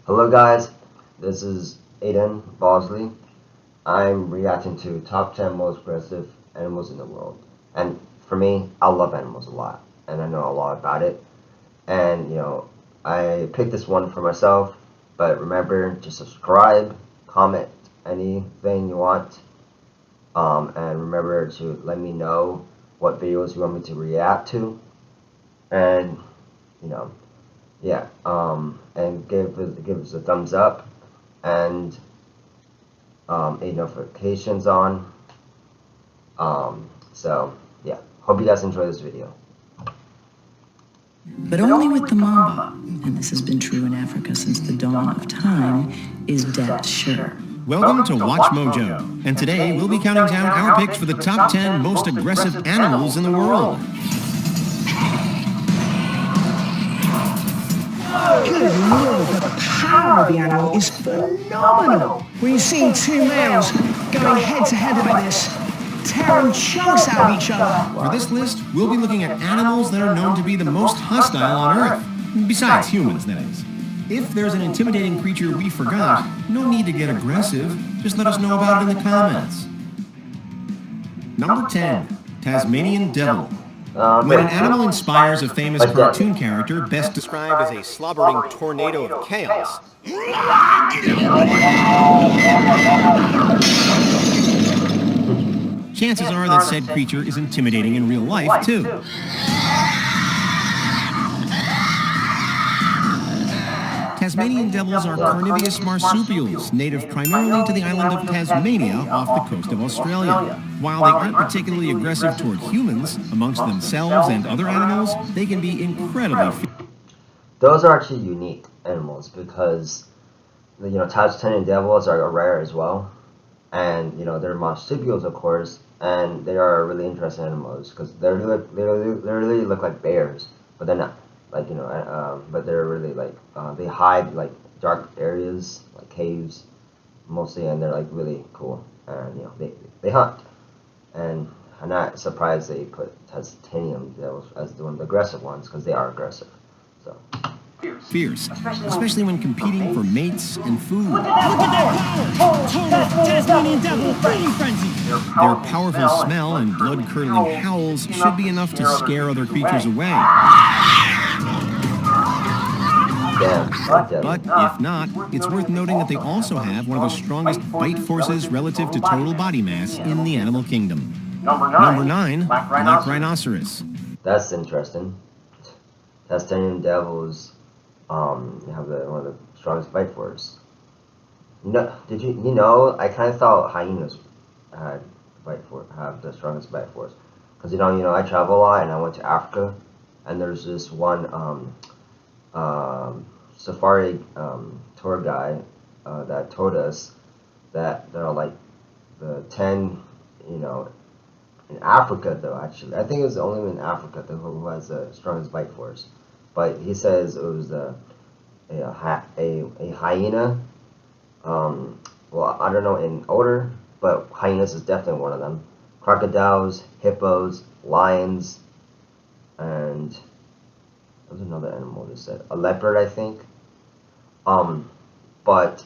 Hello guys, this is Aiden Bosley. I'm reacting to top 10 most aggressive animals in the world. And for me, I love animals a lot, and I know a lot about it. And I picked this one for myself, but remember to subscribe, comment anything you want, and remember to let me know what videos you want me to react to, and you know, yeah, and give us a thumbs up and a notifications on. So yeah, hope you guys enjoy this video. But only with the mamba, and this has been true in Africa since the dawn of time, is death sure. Welcome to Watch Mojo, and today we'll be counting down our picks for the top 10 most aggressive animals in the world. Good lord, the power of the animal is phenomenal. When you see two males going head to head like this, tearing chunks out of each other. For this list, we'll be looking at animals that are known to be the most hostile on Earth, besides humans, that is. If there's an intimidating creature we forgot, no need to get aggressive, just let us know about it in the comments. Number 10, Tasmanian Devil. When an animal inspires a famous cartoon character, best described as a slobbering tornado of chaos, chances are that said creature is intimidating in real life, too. Tasmanian devils are carnivorous marsupials, native primarily to the island of Tasmania off the coast of Australia. While they aren't particularly aggressive toward humans, amongst themselves and other animals, they can be incredibly fierce. Those are actually unique animals because Tasmanian devils are rare as well, and they're marsupials, of course, and they are really interesting animals because they literally look like bears, but they're not. But they're really they hide dark areas like caves mostly, and they're really cool, and they hunt. And I'm not surprised they put Tasmanian devils as one of the aggressive ones because they are aggressive. So fierce, especially when competing for mates and food. Look at their power! Total Tasmanian devil feeding frenzy! Their powerful smell and blood-curdling howls should be enough to scare other creatures away. But if not, it's worth noting that they also have one of the strongest bite forces relative to total body mass in the animal kingdom. Number 9, Black Rhinoceros. That's interesting. Tasmanian devils have one of the strongest bite force. Did you I kind of thought hyenas have the strongest bite force, because I travel a lot and I went to Africa, and there's this one safari tour guide that told us that there are the 10 in Africa, though. Actually, I think it was the only one in Africa who has the strongest bite force, but he says it was a hyena. Well, I don't know in order, but hyenas is definitely one of them. Crocodiles, hippos, lions, and there's another animal they said. A leopard, I think. But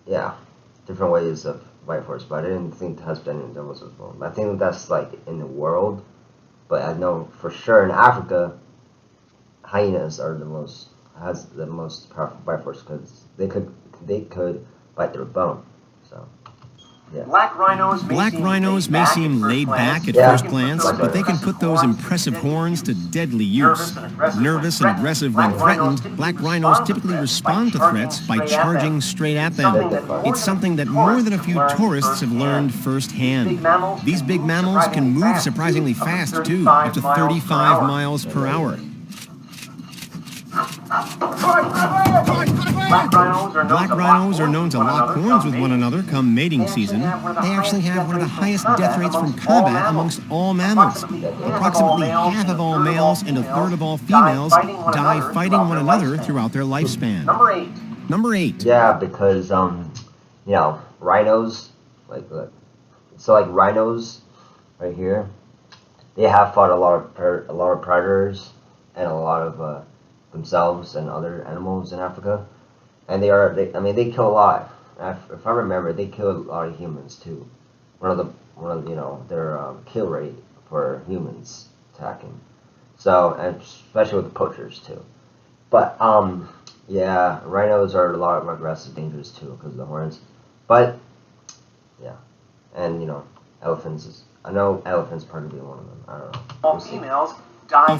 yeah, different ways of bite force. But I didn't think Tasmanian devils was one. I think that's in the world, but I know for sure in Africa, hyenas are has the most powerful bite force because they could bite through bone. So. Yeah. Black rhinos may seem laid back at first glance, but they can put those impressive horns to deadly use. Nervous and aggressive when threatened, black rhinos typically respond to threats by charging straight at them. It's something that more than a few tourists have learned firsthand. These big mammals can move surprisingly fast, too, up to 35 miles per hour. Black rhinos are known to lock horns with one another come mating season. They actually have one of the highest death rates from combat amongst all mammals. Approximately half of all males and a third of all females die fighting one another throughout their lifespan. Number 8. Yeah, because rhinos, rhinos right here, they have fought a lot of predators and a lot of themselves and other animals in Africa. and I mean, they kill a lot. If I remember, they kill a lot of humans too. Their kill rate for humans attacking. So, and especially with the poachers too. But yeah, rhinos are a lot more aggressive, dangerous too because of the horns. But yeah, and elephants. I know elephants probably be one of them. I don't know. All females die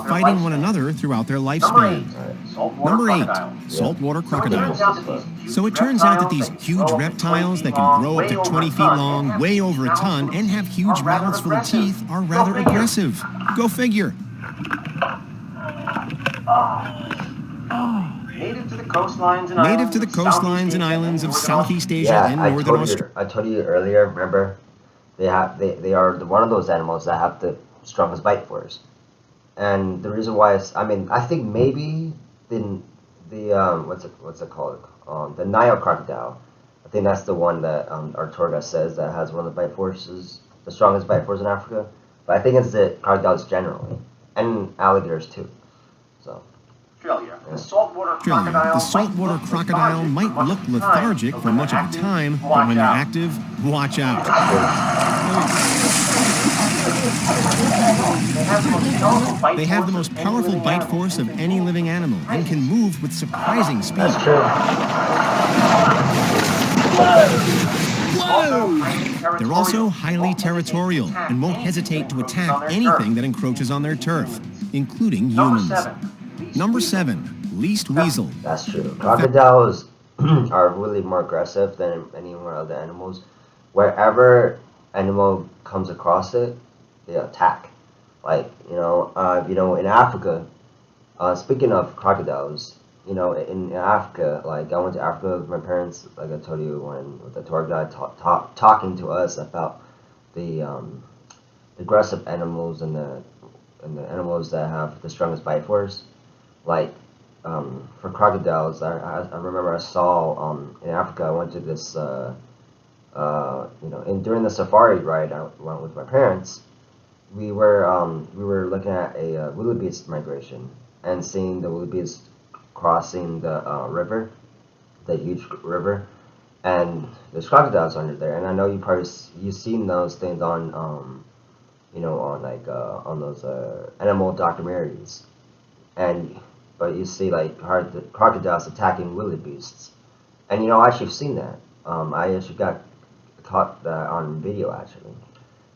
fighting one another throughout their lifespan. Number 8, saltwater crocodile. So it turns out that these huge reptiles that can grow up to 20 feet long, weigh over a ton, and have huge mouths full of teeth are rather aggressive. Go figure. Native to the coastlines and islands of Southeast Asia and Northern Australia. I told you earlier. Remember, they are one of those animals that have the strongest bite force, and the reason why is, I think maybe the what's it called, the Nile crocodile. I think that's the one that our tour guide says that has one of the bite forces, the strongest bite force in Africa. But I think it's the crocodiles generally, and alligators too. So. Australia. The saltwater crocodile might look lethargic for much of the time, but when they're active, watch out. They have the most powerful bite force of any living animal and can move with surprising speed. That's true. Whoa! They're also highly territorial and won't hesitate to attack anything that encroaches on their turf, including humans. Number 7, least weasel. That's true. Crocodiles are really more aggressive than any one of the animals. Wherever animal comes across it, they attack. Like, in Africa, speaking of crocodiles, in Africa, like I went to Africa with my parents, like I told you, with the tour guide talking to us about the aggressive animals and the animals that have the strongest bite force. Like, for crocodiles, I remember I saw in Africa. I went to this, and during the safari ride, I went with my parents. We were looking at a wildebeest migration and seeing the wildebeest crossing the river, the huge river, and there's crocodiles under there. And I know you've seen those things on on those animal documentaries, but you see like the crocodiles attacking wildebeests, and I actually have seen that. I actually got caught on video actually,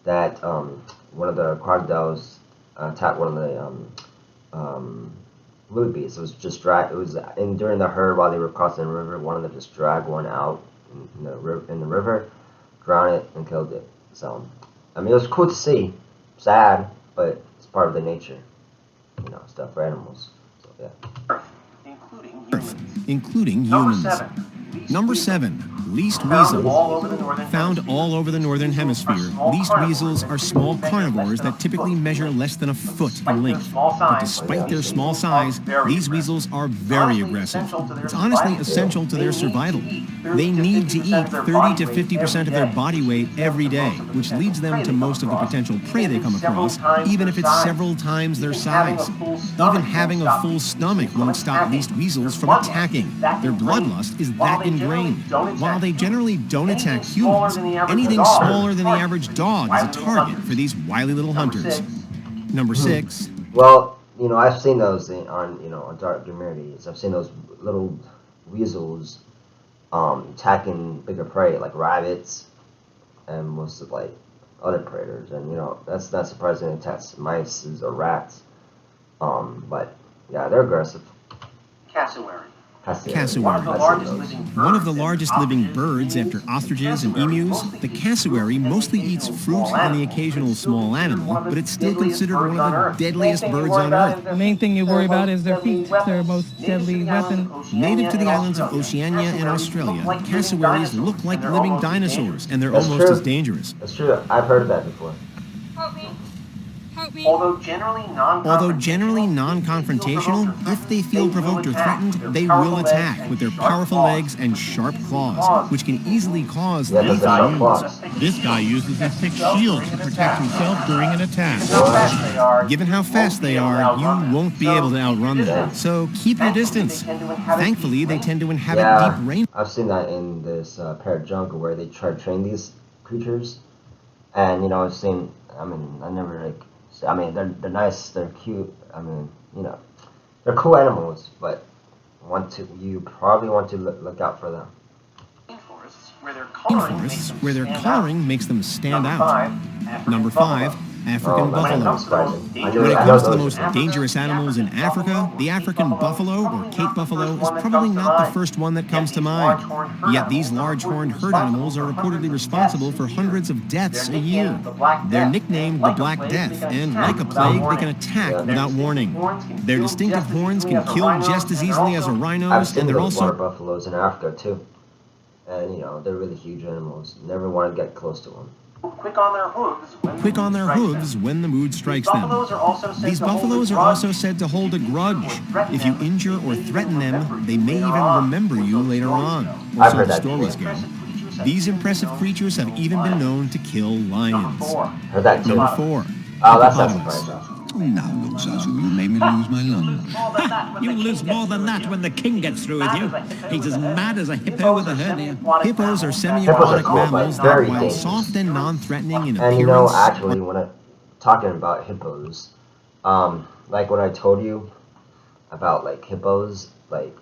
that one of the crocodiles attacked one of the wildebeests. It was just during the herd while they were crossing the river. One of them just dragged one out in the river, drowned it, and killed it. So, it was cool to see. Sad, but it's part of the nature, stuff for animals. So yeah. Including humans. Number 7. Least weasel. Found all over the northern hemisphere, least weasels are small carnivores that typically measure less than a foot in length. But despite their small size, these weasels are very aggressive. It's honestly essential to their survival. They need to eat 30 to 50% of their body weight every day, which leads them to most of the potential prey they come across, even if it's several times their size. Even having a full stomach won't stop least weasels from attacking. Their bloodlust is that ingrained. While they generally don't attack humans, anything smaller than the average dog is a target for these wily little hunters. Number 6. Well, I've seen those on documentaries. I've seen those little weasels attacking bigger prey like rabbits and most of like other predators, and that's not surprising. It attacks mice or rats. But yeah, they're aggressive. Cassowary. One of the largest living birds after ostriches and emus, the cassowary mostly eats fruit and the occasional small animal, but it's still considered one of the deadliest birds on Earth. The main thing you worry about is their feet, their most deadly weapon. Native to the islands of Oceania and Australia, cassowaries look like living dinosaurs, and they're almost as dangerous. That's true. I've heard of that before. Help me. Help Although generally non-confrontational, if they feel provoked or threatened, they will attack with their powerful legs and sharp claws, which can easily cause Yeah, because they're lethal so wounds. claws. This guy uses a thick shield to protect himself during an attack. Given how fast they are, you won't be able to outrun them. So keep your distance. Thankfully, they tend to inhabit Yeah, deep rain. I've seen that in this Parrot Jungle where they try to train these creatures, and you know, I've seen. I mean, I never like. I mean, they're nice, they're cute. I mean, you know, they're cool animals, but you probably want to look out for them. rainforests where their coloring makes them stand out. Number 5, African Oh, man, buffalo. that's surprising. When it comes to the most dangerous animals in Africa, the African buffalo, or Cape buffalo, is probably not the first one that comes to mind. Yet these large-horned herd animals are reportedly responsible for hundreds of deaths a year. They're nicknamed the Black Death, and like a plague, they can attack without warning. Their distinctive horns can kill just as easily as a I've rhino's, seen and they're those water also... buffaloes in Africa too, and you know, they're really huge animals. Never want to get close to them. quick on their hooves when the mood strikes them. These buffaloes are also also said to hold a grudge. If you injure or threaten them, they may even remember you later on. Or I've so heard the that stories go. These impressive creatures have even been known to kill lions. Heard that too. Number 4. Oh, that's not hippopotamus. surprising. Now, look, Zazu, you made me lose my lungs. You'll lose more than that when the king gets through with you. He's as mad as a hippo with a hernia. Hippos are Hippos semi-aquatic are cool, but mammals that, very while dangerous. soft and non-threatening in And you know, appearance, actually, when I talking about hippos, like when I told you about like hippos, like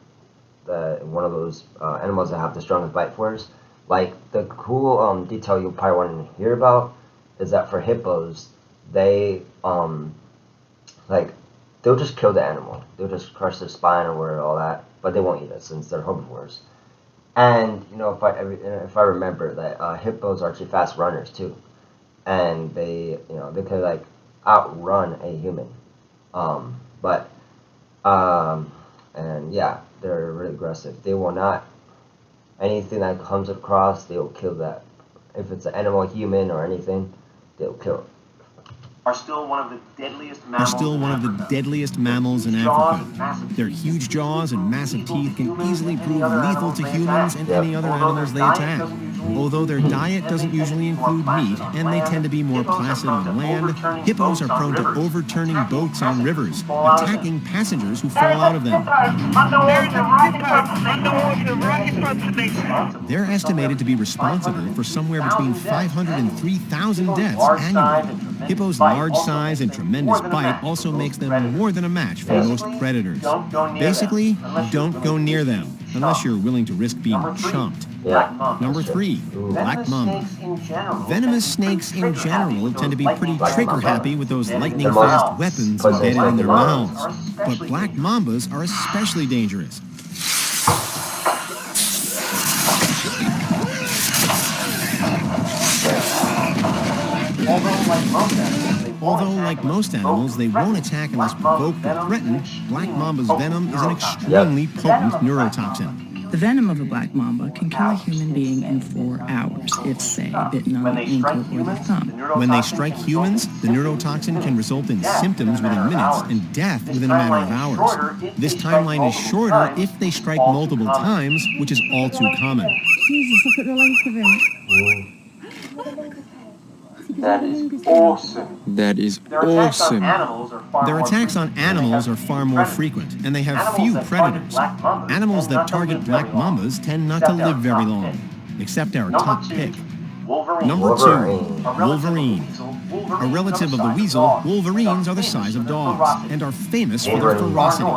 one of those animals that have the strongest bite force, like the cool detail you probably want to hear about is that for hippos, they like they'll just kill the animal, they'll just crush their spine or whatever, all that, but they won't eat it since they're herbivores. And you know, if I remember that hippos are actually fast runners too, and they could like outrun a human, and yeah, they're really aggressive. They will not, anything that comes across, they will kill that. If it's an animal, human, or anything, they'll kill it. are still one of the deadliest mammals in Africa. Their huge jaws and massive teeth can easily prove lethal to humans and any other animals they attack. Although their diet doesn't usually include meat, and they tend to be more placid on land, hippos are prone to overturning boats on rivers, attacking passengers who fall out of them. They're estimated to be responsible for somewhere between 500 and 3,000 deaths annually. Hippos' large size and tremendous bite also makes them more than a match for most predators. Basically, don't go near them, unless you're willing to risk being chomped. Yeah. Number 3, black mamba. Venomous snakes in general tend to be pretty trigger-happy with those lightning-fast weapons embedded in their mouths. But black mambas are especially dangerous. Although, like most animals, they won't attack unless provoked or threatened, black mamba's venom is an extremely potent neurotoxin. The venom of a black mamba can kill a human being in 4 hours if, say, bitten on the ankle or the thumb. When they strike humans, the neurotoxin can result in symptoms within minutes and death within a matter of hours. This timeline is shorter if they strike multiple times, which is all too common. Jesus, look at the length of him. That is awesome. That is awesome. Their attacks on animals are far more frequent, and they have few predators. Animals that target black mambas tend not to live very long, except our top pick. Number 2, Wolverine. A relative of the weasel, wolverines are the size of dogs and are famous for their ferocity.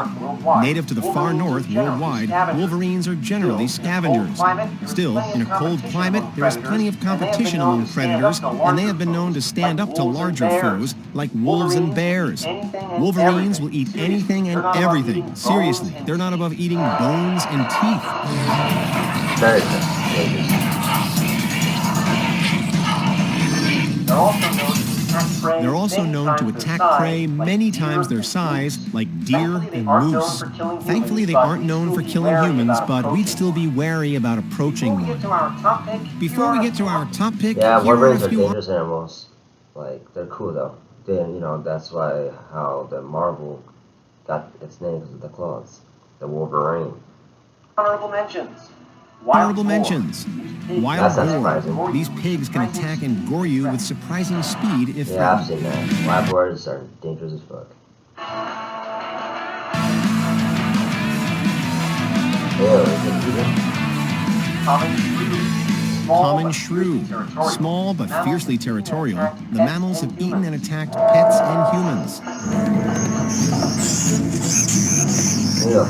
Native to the far north worldwide, wolverines are generally scavengers. Still, in a cold climate, there is plenty of competition among predators, and they have been known to stand up to larger foes like wolves and bears. Wolverines will eat anything and everything. Seriously, they're not above eating bones and teeth. Very good. They're also known to attack prey many times their size, like deer and moose. Thankfully, they aren't known for killing humans, but we'd still be wary about approaching one. Before we get to our top pick, Yeah, here are wolverines a are few... dangerous animals. Like, they're cool though. then that's why how the Marvel got its name because of the claws, the Wolverine. Honorable mentions. Honorable mentions. Wild That's not boar. surprising. These pigs can attack and gore you with surprising speed if Yeah, I've threatened. seen that. Wild boars are dangerous as fuck. Ew, is it eating? Common shrew. Small but fiercely territorial, the mammals have eaten and attacked pets and humans. Ew.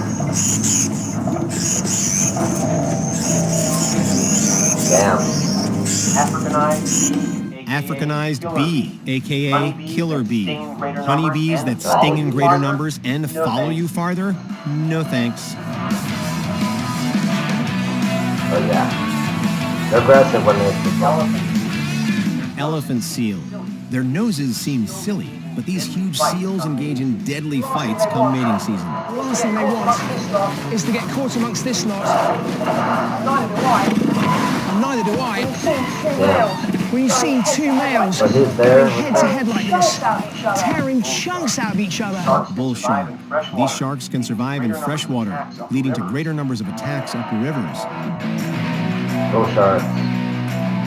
Damn. Africanized bee, aka killer bee. Honeybees that sting in greater numbers and follow you farther? No thanks. Oh yeah. They're aggressive when they Elephant seal. Their noses seem silly, but these huge seals engage in deadly fights come mating season. The last thing they want is to get caught amongst this lot. And neither do I. Yeah. When you see two males Was it there? going head to head like this, tearing chunks out of each other. Bull shark. These sharks can survive in fresh water, leading to greater numbers of attacks up rivers. Bull sharks.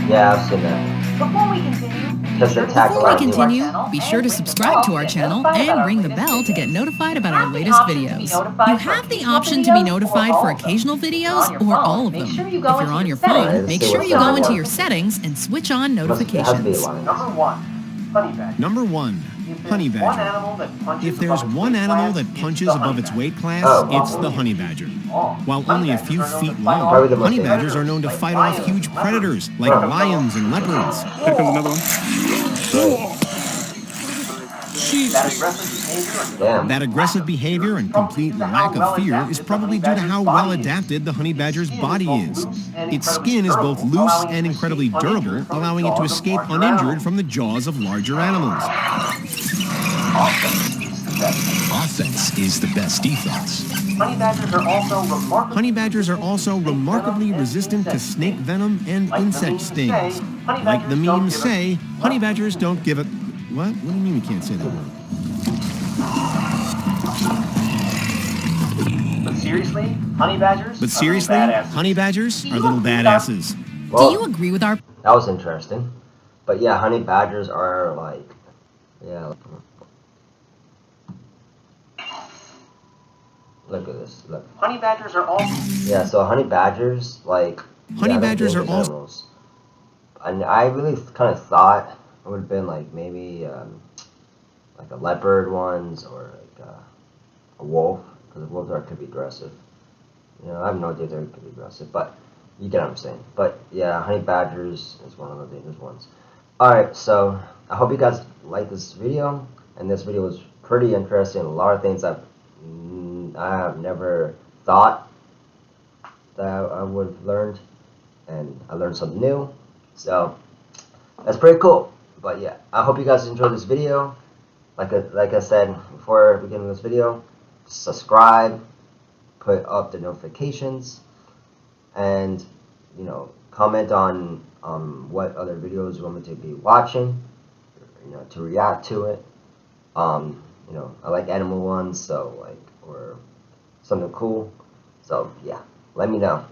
Yeah, I've seen that. Before we continue, Before we continue, be sure to subscribe to our channel and ring the bell to get notified about our latest videos. You have the option to be notified for occasional videos or all of them. If you're on your phone, make sure you go into your settings and switch on notifications. Number one, honey badger. If there's one animal that punches above its weight class, it's the honey badger. While only a few feet long, honey badgers are known to fight off huge predators like lions and leopards. Here comes another one. Damn. That aggressive behavior and complete lack of fear is probably due to how well adapted the honey badger's body is. Its skin is both loose and incredibly durable, allowing it to escape uninjured from the jaws of larger animals. Offense is the best defense. Honey badgers are also remarkably resistant to snake venom and insect stings. Like the memes say, honey badgers don't give a... What? What do you mean we can't say that word? But seriously, honey badgers are little badasses. Well, Do you agree with our... that was interesting. But yeah, honey badgers are like... Yeah. Look at this. Look. Honey badgers are all... Yeah, so honey badgers, like... Honey badgers are also... animals. And I really kind of thought it would have been like maybe like a leopard ones or like a wolf, because wolves could be aggressive. I have no idea they could be aggressive, but you get what I'm saying. But yeah, honey badgers is one of the dangerous ones. Alright, so I hope you guys like this video, and this video was pretty interesting. A lot of things I have never thought that I would have learned, and I learned something new, so that's pretty cool. But yeah, I hope you guys enjoyed this video. Like I said before beginning this video, subscribe, put up the notifications, and comment on what other videos you want me to be watching, to react to it. I like animal ones, so or something cool. So yeah, let me know.